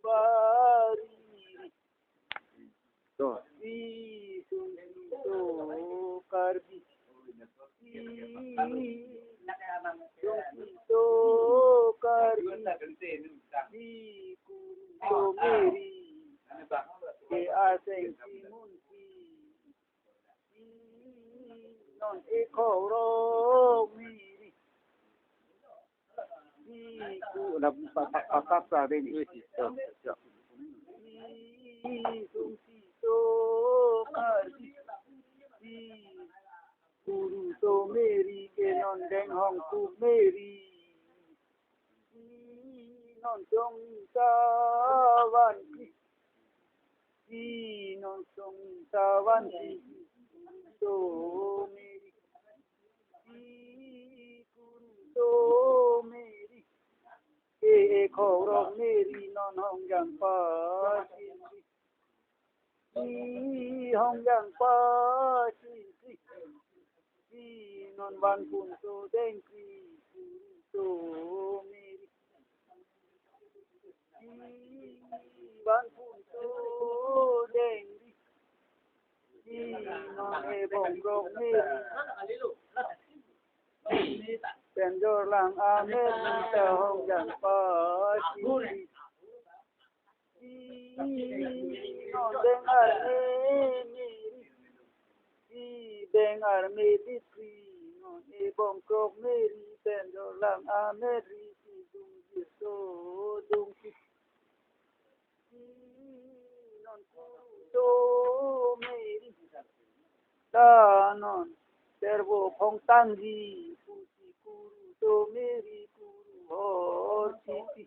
Bari Tuh. si sunto karbi si sunto karbi si kunto meri ke aseng si munti si non ekoro meri si Udah pakak ini. sung si karbi si guru to meri ke non deng hong ku meri si non chong sawan si non chong sawan si to meri si guru to meri ke khorong meri non hong yang pa si hong yang pa si non van punto dengki punto meri si van punto dengki si non e bongrong meri pendor lang amer ta hong yang pa si non dengar meri si dengar meri non e bongrong meri pendor lang amer si dung so dung si non to meri ta non servo phong tangi pusi kuru to meri kuru hor si